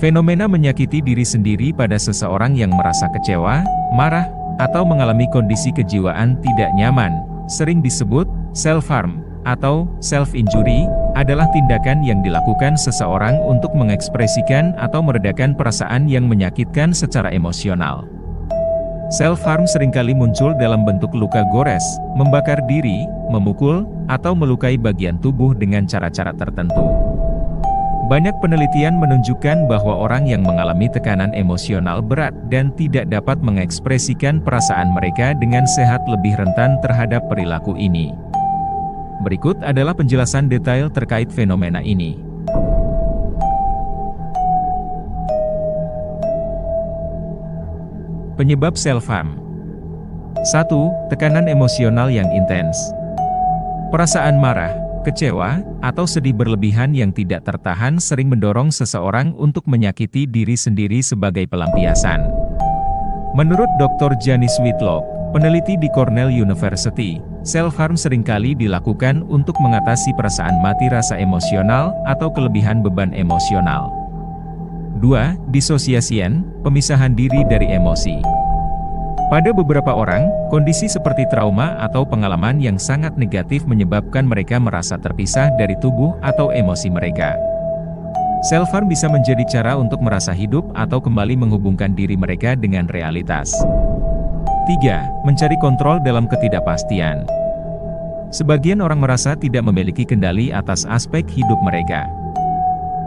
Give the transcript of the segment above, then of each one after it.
Fenomena menyakiti diri sendiri pada seseorang yang merasa kecewa, marah, atau mengalami kondisi kejiwaan tidak nyaman, sering disebut self-harm atau self-injury, adalah tindakan yang dilakukan seseorang untuk mengekspresikan atau meredakan perasaan yang menyakitkan secara emosional. Self-harm seringkali muncul dalam bentuk luka gores, membakar diri, memukul, atau melukai bagian tubuh dengan cara-cara tertentu. Banyak penelitian menunjukkan bahwa orang yang mengalami tekanan emosional berat dan tidak dapat mengekspresikan perasaan mereka dengan sehat lebih rentan terhadap perilaku ini. Berikut adalah penjelasan detail terkait fenomena ini. Penyebab self-harm. 1. Tekanan emosional yang intens. Perasaan marah, kecewa, atau sedih berlebihan yang tidak tertahan sering mendorong seseorang untuk menyakiti diri sendiri sebagai pelampiasan. Menurut Dr. Janice Whitlock, peneliti di Cornell University, self-harm seringkali dilakukan untuk mengatasi perasaan mati rasa emosional atau kelebihan beban emosional. 2. Dissociation, pemisahan diri dari emosi. Pada beberapa orang, kondisi seperti trauma atau pengalaman yang sangat negatif menyebabkan mereka merasa terpisah dari tubuh atau emosi mereka. Self-harm bisa menjadi cara untuk merasa hidup atau kembali menghubungkan diri mereka dengan realitas. 3. Mencari kontrol dalam ketidakpastian. Sebagian orang merasa tidak memiliki kendali atas aspek hidup mereka.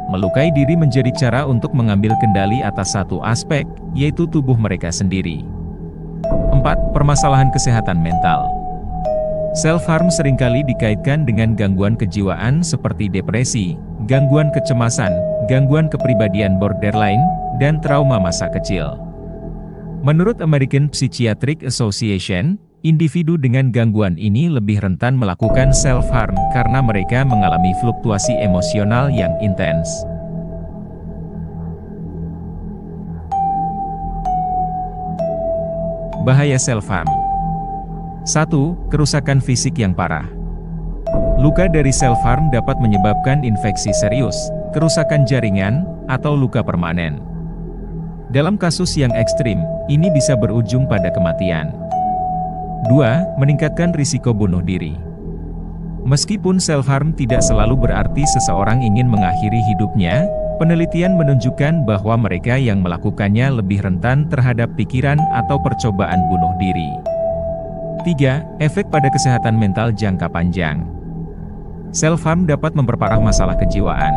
Melukai diri menjadi cara untuk mengambil kendali atas satu aspek, yaitu tubuh mereka sendiri. 4. Permasalahan kesehatan mental. Self-harm seringkali dikaitkan dengan gangguan kejiwaan seperti depresi, gangguan kecemasan, gangguan kepribadian borderline, dan trauma masa kecil. Menurut American Psychiatric Association, individu dengan gangguan ini lebih rentan melakukan self-harm karena mereka mengalami fluktuasi emosional yang intens. Bahaya self-harm. 1. Kerusakan fisik yang parah. Luka dari self-harm dapat menyebabkan infeksi serius, kerusakan jaringan, atau luka permanen. Dalam kasus yang ekstrim, ini bisa berujung pada kematian. 2. Meningkatkan risiko bunuh diri. Meskipun self-harm tidak selalu berarti seseorang ingin mengakhiri hidupnya, penelitian menunjukkan bahwa mereka yang melakukannya lebih rentan terhadap pikiran atau percobaan bunuh diri. 3. Efek pada kesehatan mental jangka panjang. Self-harm dapat memperparah masalah kejiwaan.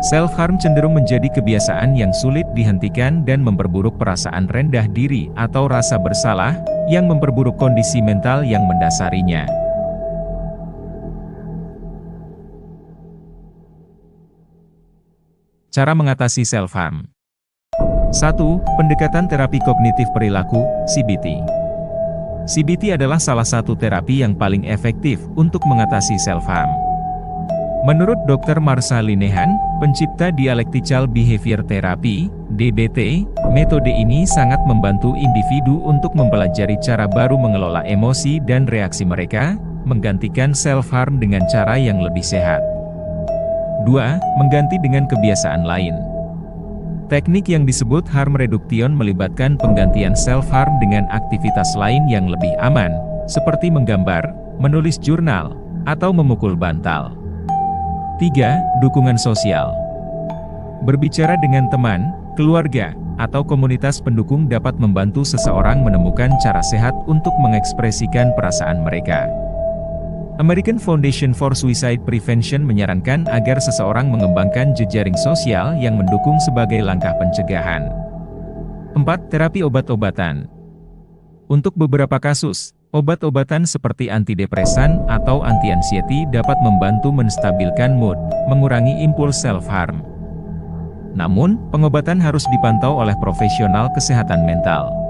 Self-harm cenderung menjadi kebiasaan yang sulit dihentikan dan memperburuk perasaan rendah diri atau rasa bersalah, yang memperburuk kondisi mental yang mendasarinya. Cara mengatasi self-harm. 1. Pendekatan terapi kognitif perilaku, CBT. CBT adalah salah satu terapi yang paling efektif untuk mengatasi self-harm. Menurut Dr. Marsha Linehan, pencipta Dialectical Behavior Therapy, DBT, metode ini sangat membantu individu untuk mempelajari cara baru mengelola emosi dan reaksi mereka, menggantikan self-harm dengan cara yang lebih sehat. 2. Mengganti dengan kebiasaan lain. Teknik yang disebut harm reduction melibatkan penggantian self-harm dengan aktivitas lain yang lebih aman, seperti menggambar, menulis jurnal, atau memukul bantal. 3. Dukungan sosial. Berbicara dengan teman, keluarga, atau komunitas pendukung dapat membantu seseorang menemukan cara sehat untuk mengekspresikan perasaan mereka. American Foundation for Suicide Prevention menyarankan agar seseorang mengembangkan jejaring sosial yang mendukung sebagai langkah pencegahan. 4. Terapi obat-obatan. Untuk beberapa kasus, obat-obatan seperti antidepresan atau anti-anxiety dapat membantu menstabilkan mood, mengurangi impuls self-harm. Namun, pengobatan harus dipantau oleh profesional kesehatan mental.